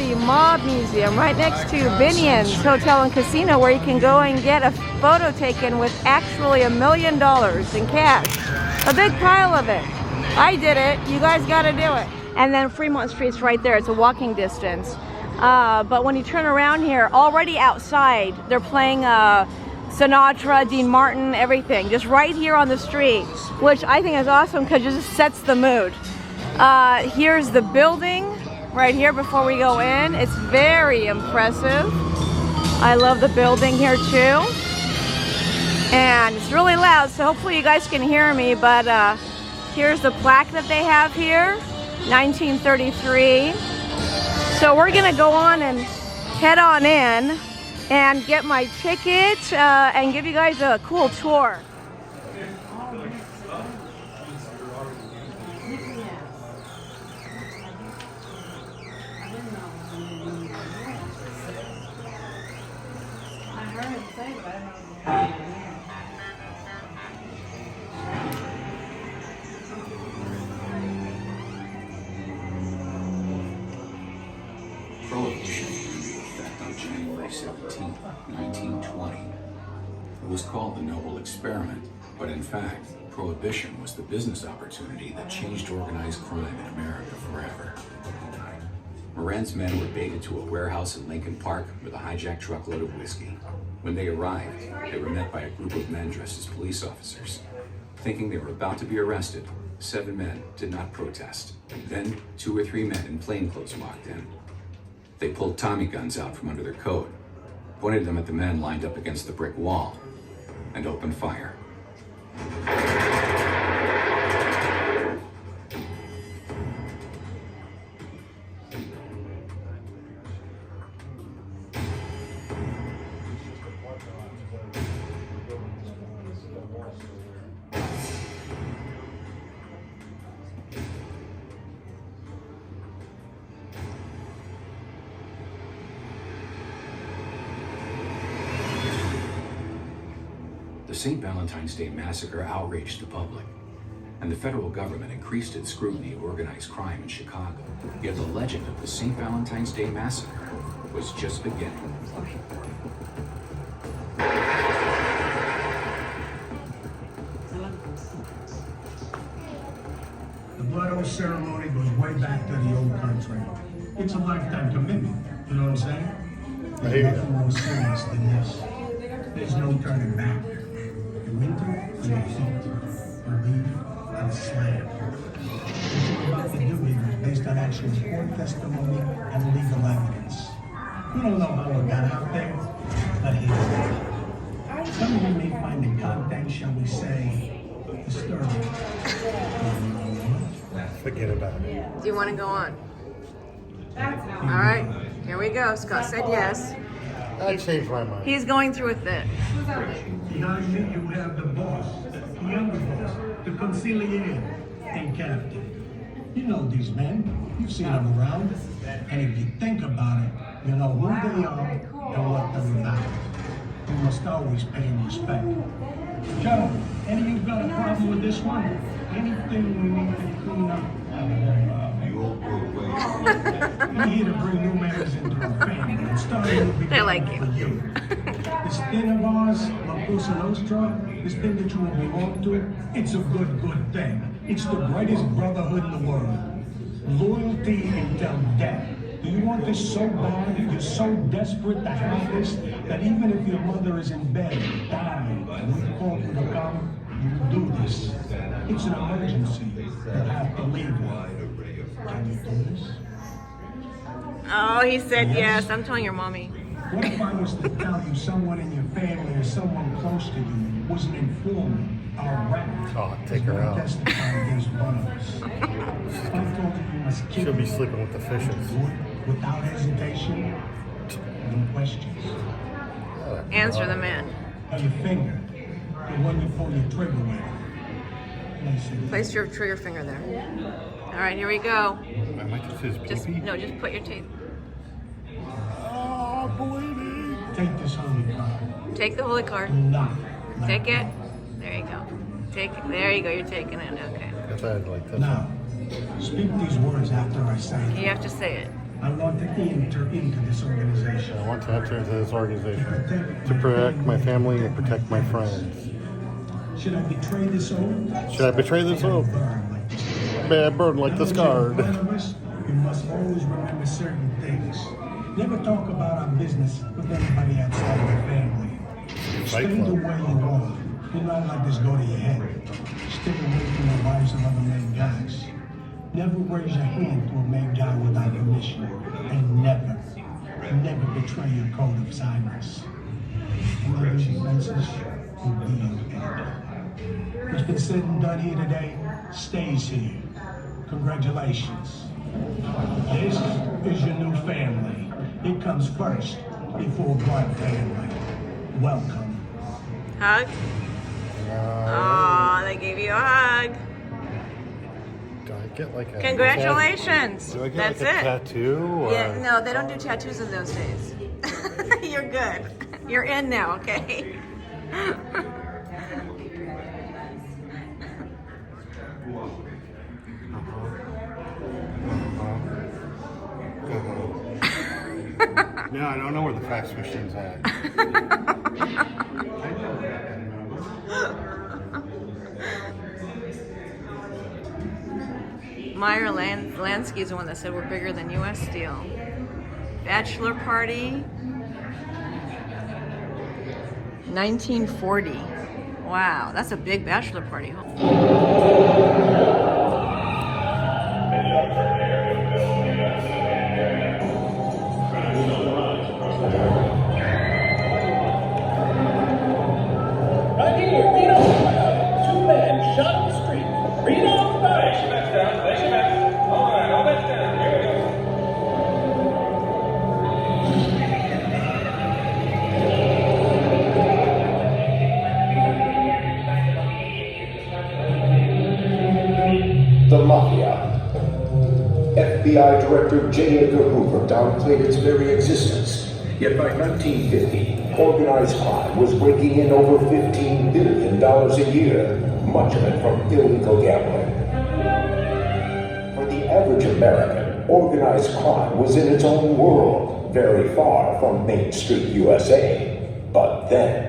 the Mob Museum right next to Binion's Hotel and Casino, where you can go and get a photo taken with actually $1 million in cash. A big pile of it. I did it. You guys got to do it. And then Fremont Street's right there. It's a walking distance. But when you turn around here, already outside, they're playing Sinatra, Dean Martin, everything. Just right here on the street, which I think is awesome because it just sets the mood. Here's the building right here before we go in. It's very impressive. I love the building here too. And it's really loud, so hopefully you guys can hear me, but here's the plaque that they have here, 1933. So we're gonna go on and head on in and get my ticket and give you guys a cool tour. Prohibition came into effect on January 17, 1920. It was called the Noble Experiment, but in fact, Prohibition was the business opportunity that changed organized crime in America forever. Moran's men were baited to a warehouse in Lincoln Park with a hijacked truckload of whiskey. When they arrived, they were met by a group of men dressed as police officers. Thinking they were about to be arrested, 7 men did not protest. Then 2 or 3 men in plainclothes walked in. They pulled Tommy guns out from under their coat, pointed them at the men lined up against the brick wall, and opened fire. The St. Valentine's Day Massacre outraged the public, and the federal government increased its scrutiny of organized crime in Chicago. Yet the legend of the St. Valentine's Day Massacre was just beginning. The blood oath ceremony goes way back to the old country. It's a lifetime commitment, you know what I'm saying? There's nothing more serious than this. There's no turning back. You enter, you defeat, you leave, and slam. What you're about to do here is based on actual court testimony and legal evidence. We don't know how it got out there, but here it is. Some of you may find the content, shall we say, disturbing. Forget about it. Do you want to go on? All right, here we go. Scott said yes. I changed my mind. He's going through with it. Behind me, you have the boss, the younger boss, the conciliator, and captain. You know these men. You've seen them around. And if you think about it, you know who they are and what they're about. You must always pay them respect. Gentlemen, any of you got a problem with this one? Anything we need to clean up? We're here to bring new members into our family and start a new They like beginning you. for you. This thing of ours, La Cosa Nostra, this thing that you belong to, it's a good thing. It's the greatest brotherhood in the world. Loyalty until death. Do you want this so bad? You're so desperate to have this that even if your mother is in bed, dying, and we call you to come, you do this. It's an emergency. You have to leave her. Can you do this? Oh, he said yes. I'm telling your mommy. What if I was to tell you someone in your family or someone close to you was an informant, a rat? Oh, take her out. Testify against one of us. If I told you must kill She'll be me, sleeping with the fishes. without hesitation, no questions. Answer the man. Now your finger, the one you pull your trigger with. Place your trigger finger there. All right, here we go. I might just his Just pee-pee. no, just put your teeth. Oh, bleeding. Take this holy card. Take the holy Do card. not let Take go. it. There you go. Take it. There you go. You're taking it. Okay. If I had like this. Now, speak these words after I say them. You have to say it. I want to enter into this organization. I want to enter into this organization to protect my family and protect my friends. Should I betray this oath? Should I betray this oath? May I burn like this guard? You must always remember certain things. Never talk about our business with anybody outside your family. Stay the way you are. Do not let this go to your head. Stick away from the wives of other men guys. Never raise your hand to a man guy without permission. And never betray your code of silence. And all these offenses will be in end. What's been said and done here today stays here. Congratulations. This is your new family. It comes first before blood family. Welcome. Hug? Oh, they gave you a hug. Do I get like a Congratulations. Do I get That's like a it. tattoo? Or? Yeah, no, they don't do tattoos in those days. You're good. You're in now, okay? No, I don't know where the fax machine's at. Meyer Lansky is the one that said we're bigger than U.S. Steel. Bachelor party, 1940. Wow, that's a big bachelor party. Right here, read on fire. 2 men shot in the street. Read on fire. Place your bets down, place your bets. All right, all bets down. Here we go. The mafia. FBI Director J. Edgar Hoover downplayed its very existence. Yet by 1950, organized crime was raking in over $15 billion a year, much of it from illegal gambling. For the average American, organized crime was in its own world, very far from Main Street, USA. But then...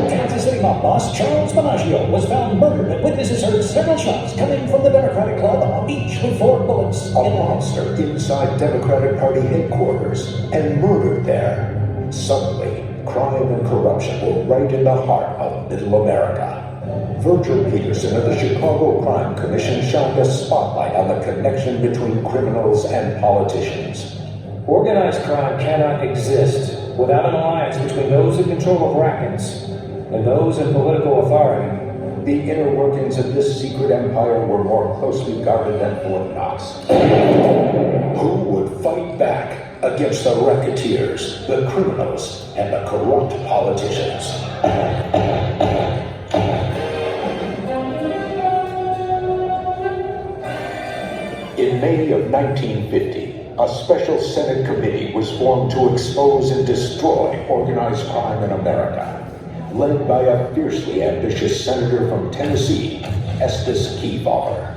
Kansas City mob boss Charles Bellagio was found murdered, and witnesses heard several shots coming from the Democratic Club, each with 4 bullets. A monster inside Democratic Party headquarters and murdered there. Suddenly, crime and corruption were right in the heart of Middle America. Virgil Peterson of the Chicago Crime Commission shined a spotlight on the connection between criminals and politicians. Organized crime cannot exist without an alliance between those in control of rackets and those in political authority. The inner workings of this secret empire were more closely guarded than Fort Knox. Who would fight back against the racketeers, the criminals, and the corrupt politicians? In May of 1950, a special Senate committee was formed to expose and destroy organized crime in America, led by a fiercely ambitious senator from Tennessee, Estes Kefauver.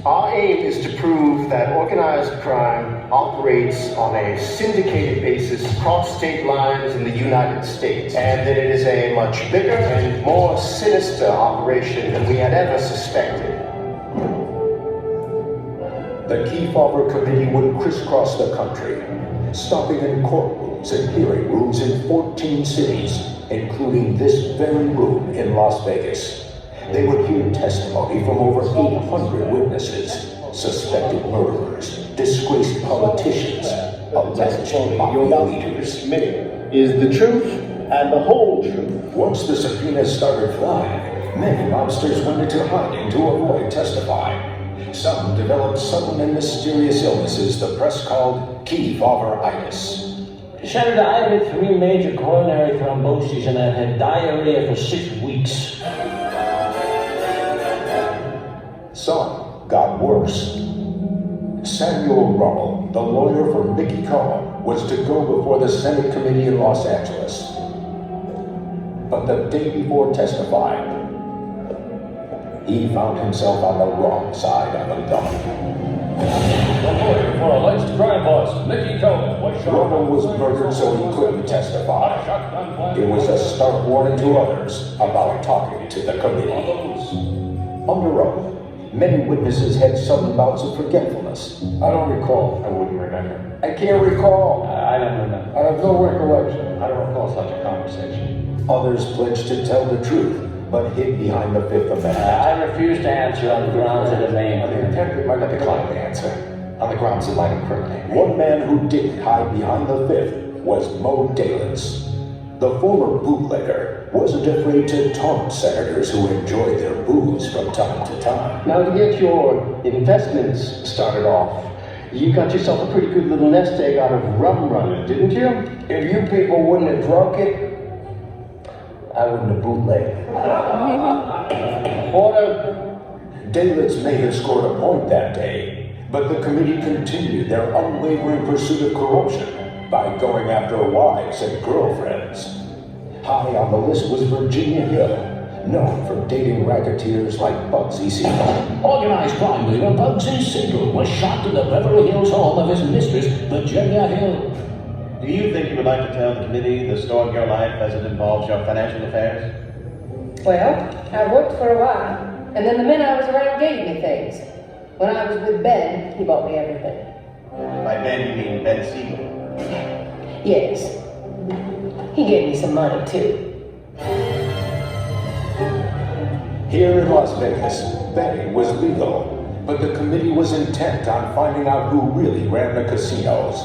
Our aim is to prove that organized crime operates on a syndicated basis across state lines in the United States, and that it is a much bigger and more sinister operation than we had ever suspected. The Kefauver Committee would crisscross the country, stopping in courtrooms and hearing rooms in 14 cities, including this very room in Las Vegas. They would hear testimony from over 800 witnesses, suspected murderers, disgraced politicians, alleged mafia leaders. Is the truth and the whole truth. Once the subpoenas started flying, many mobsters went into hiding to avoid testifying. Some developed sudden and mysterious illnesses the press called Kefauver-itis. Senator, I had 3 major coronary thromboses and I've had diarrhea for 6 weeks. Some got worse. Samuel Rummel, the lawyer for Mickey Cohen, was to go before the Senate committee in Los Angeles. But the day before testifying, he found himself on the wrong side of the gun. The lawyer for alleged crime boss Mickey Cohen was shot. Roman was murdered so he couldn't testify. It was a stark warning to others about talking to the committee. Under oath, many witnesses had sudden bouts of forgetfulness. I don't recall. I wouldn't remember. I can't recall. I don't remember. I have no recollection. I don't recall such a conversation. Others pledged to tell the truth, but hid behind the Fifth Amendment. I refuse to answer on the grounds of the name. The detective might not decline to answer on the grounds it might incriminate. One man who didn't hide behind the Fifth was Mo Dalitz. The former bootlegger wasn't afraid to taunt senators who enjoyed their booze from time to time. Now, to get your investments started off, you got yourself a pretty good little nest egg out of rum running, didn't you? If you people wouldn't have drunk it, I wouldn't have bootlegged. Order. Dalitz may have scored a point that day, but the committee continued their unwavering pursuit of corruption by going after wives and girlfriends. High on the list was Virginia Hill, known for dating racketeers like Bugsy Siegel. Organized crime leader Bugsy Siegel was shot in the Beverly Hills home of his mistress, Virginia Hill. Do you think you would like to tell the committee the story of your life as it involves your financial affairs? Well, I worked for a while, and then the men I was around gave me things. When I was with Ben, he bought me everything. By Ben, you mean Ben Siegel. Yes. He gave me some money, too. Here in Las Vegas, betting was legal, but the committee was intent on finding out who really ran the casinos.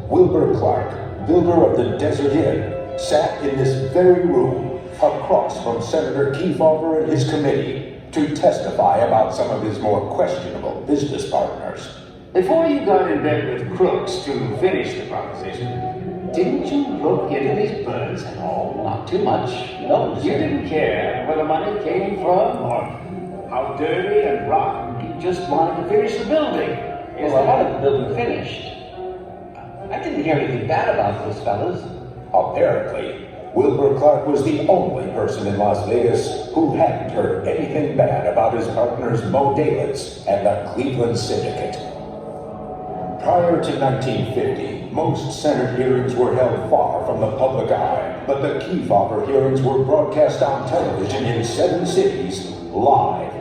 Wilbur Clark, builder of the Desert Inn, sat in this very room across from Senator Kefauver and his committee to testify about some of his more questionable business partners. Before you got in bed with crooks to finish the proposition, didn't you look into these birds at all? Not too much. No, You didn't care where the money came from or how dirty and rotten. You just wanted to finish the building. Well, I wanted the building finished. I didn't hear anything bad about those fellas. Apparently, Wilbur Clark was the only person in Las Vegas who hadn't heard anything bad about his partners Mo Dalitz and the Cleveland Syndicate. Prior to 1950, most Senate hearings were held far from the public eye, but the Kefauver hearings were broadcast on television in 7 cities, live.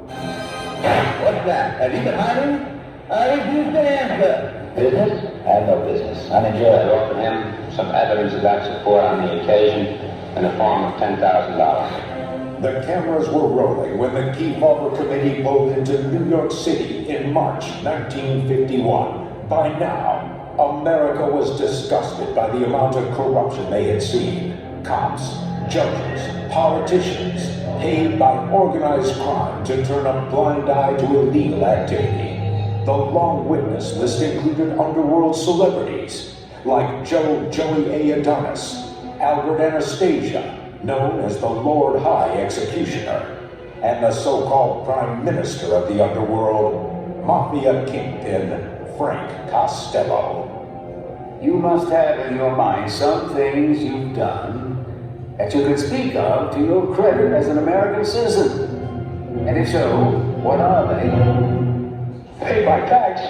What's that? Have you been hiding? I refuse to answer. Business? I have no business. Uninjured. I offered him some evidence of that support on the occasion in the form of $10,000. The cameras were rolling when the Kefauver Committee pulled into New York City in March 1951. By now, America was disgusted by the amount of corruption they had seen. Cops, judges, politicians, paid by organized crime to turn a blind eye to illegal activity. The long witness list included underworld celebrities like Joey A. Adonis, Albert Anastasia, known as the Lord High Executioner, and the so-called Prime Minister of the underworld, Mafia Kingpin Frank Costello. You must have in your mind some things you've done that you could speak of to your credit as an American citizen. And if so, what are they? Pay my tax.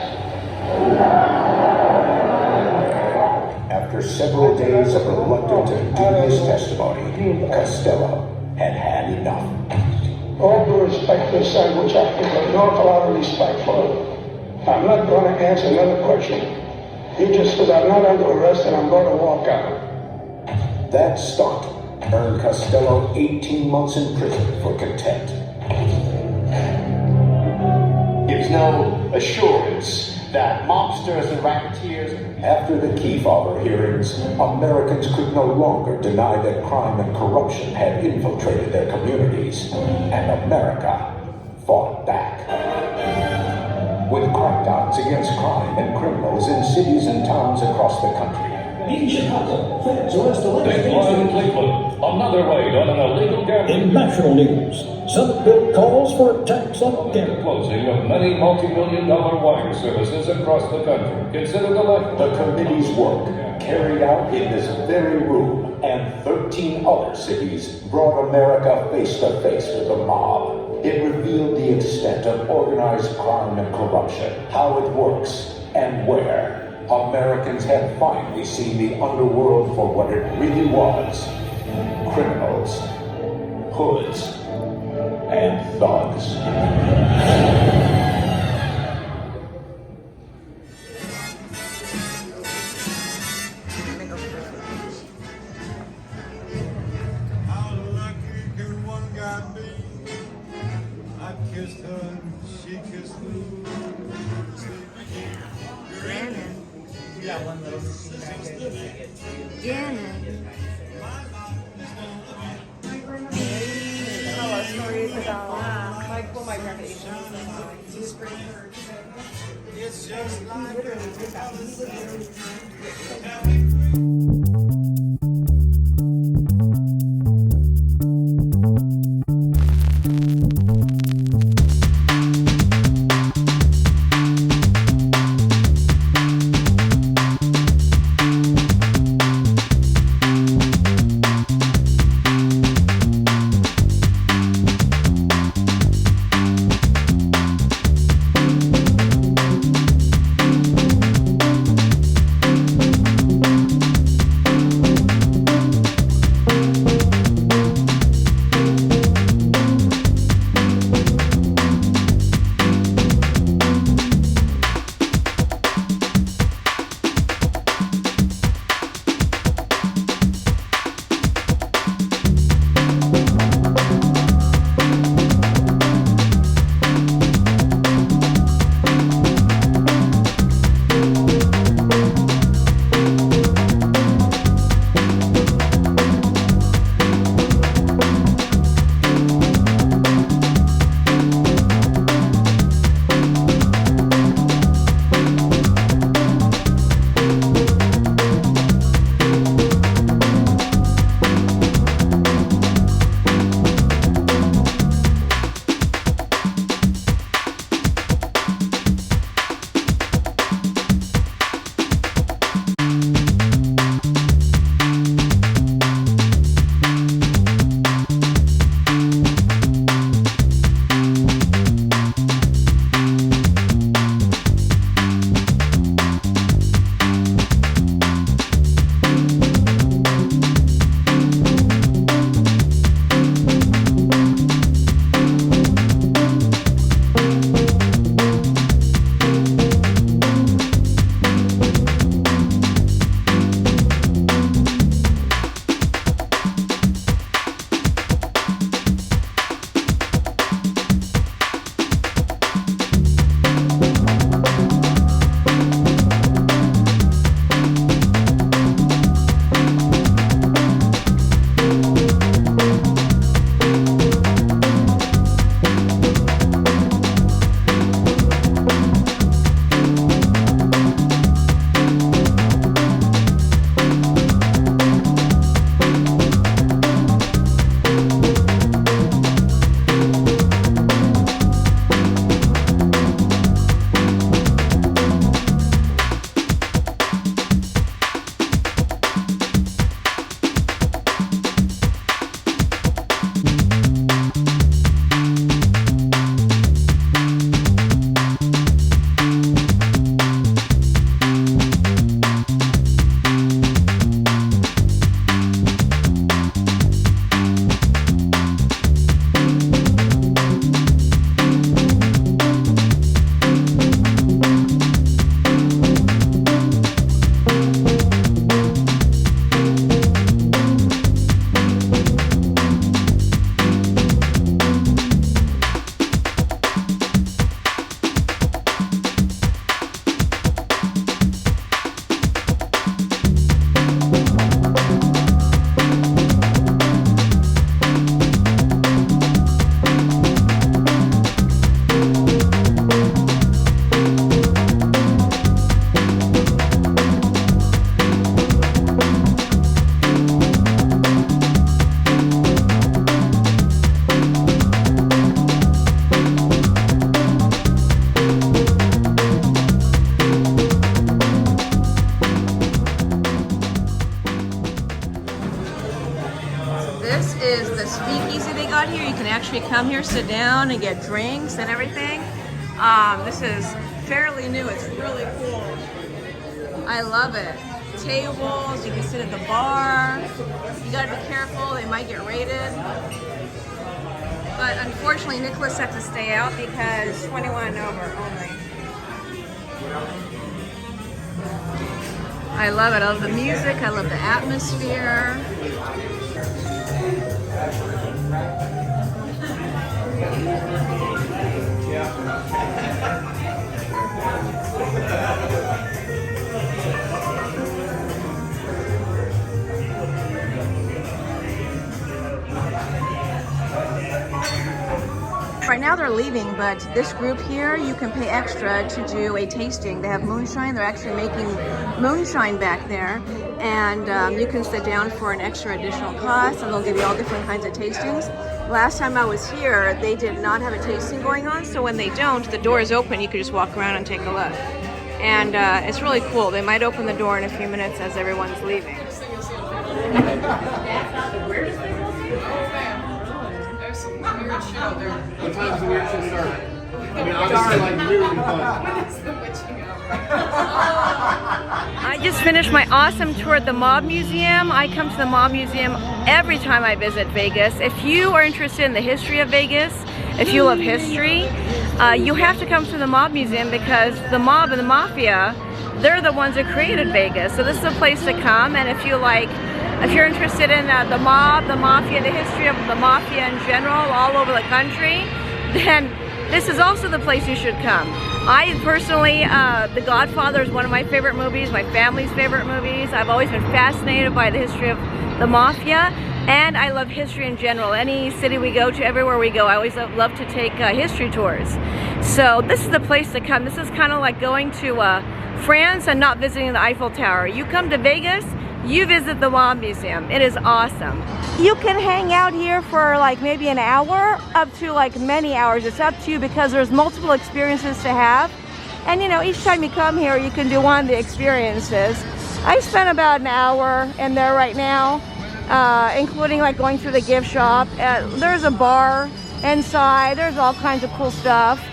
After several days of reluctant and dubious testimony, Costello had had enough. All due respect to the sandwich, I think an awful lot of respect for it. I'm not going to answer another question. He just said I'm not under arrest and I'm going to walk out. That stunt earned Costello 18 months in prison for contempt. Gives no assurance that mobsters and racketeers. After the Kefauver hearings, Americans could no longer deny that crime and corruption had infiltrated their communities, and America fought back. With crackdowns against crime and criminals in cities and towns across the country. In Chicago, feds arrest In Cleveland, another raid on an illegal gambling. In national news, Senate bill calls for a tax on gambling. Closing of many multi-million-dollar wire services across the country. Consider the left. The committee's work, carried out in this very room and 13 other cities, brought America face to face with the mob. It revealed the extent of organized crime and corruption, how it works, and where Americans had finally seen the underworld for what it really was. Criminals, hoods, and thugs. How lucky can one guy be? I kissed her and she kissed me. You got one little Gannon. Tell us stories about my graduation. He was great for It's just like literally did that. is the speakeasy they got here. You can actually come here, sit down, and get drinks and everything. This is fairly new. It's really cool. I love it. Tables, you can sit at the bar. You gotta be careful, they might get raided. But unfortunately, Nicholas had to stay out because 21 and over only. I love it. I love the music. I love the atmosphere. Right now they're leaving, but this group here, you can pay extra to do a tasting. They have moonshine. They're actually making moonshine back there, and you can sit down for an extra additional cost, and they'll give you all different kinds of tastings. Last time I was here, they did not have a tasting going on, so when they don't, the door is open. You can just walk around and take a look. And it's really cool. They might open the door in a few minutes as everyone's leaving. Weird shit out there. What time's the weird shit start? I mean, obviously, like, really fun. When is the witching hour? I just finished my awesome tour at the Mob Museum. I come to the Mob Museum every time I visit Vegas. If you are interested in the history of Vegas, if you love history, you have to come to the Mob Museum because the mob and the mafia, they're the ones that created Vegas. So this is a place to come, and if you're interested in the mob, the mafia, the history of the mafia in general all over the country, then this is also the place you should come. I personally, The Godfather is one of my favorite movies, my family's favorite movies. I've always been fascinated by the history of the mafia, and I love history in general. Any city we go to, everywhere we go, I always love to take history tours. So this is the place to come. This is kind of like going to France and not visiting the Eiffel Tower. You come to Vegas, you visit the Mob Museum. It is awesome. You can hang out here for like maybe an hour up to like many hours. It's up to you because there's multiple experiences to have. And you know, each time you come here, you can do one of the experiences. I spent about an hour in there right now, including like going through the gift shop. There's a bar inside. There's all kinds of cool stuff.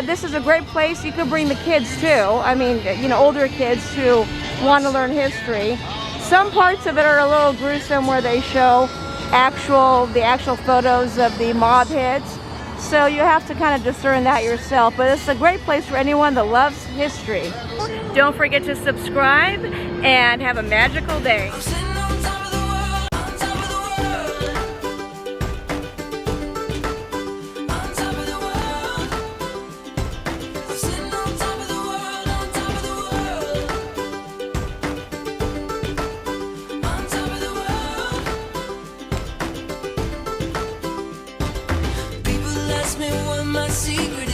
This is a great place. You could bring the kids too. I mean, you know, older kids who want to learn history. Some parts of it are a little gruesome where they show the actual photos of the mob hits. So you have to kind of discern that yourself. But it's a great place for anyone that loves history. Don't forget to subscribe and have a magical day. Me what my secret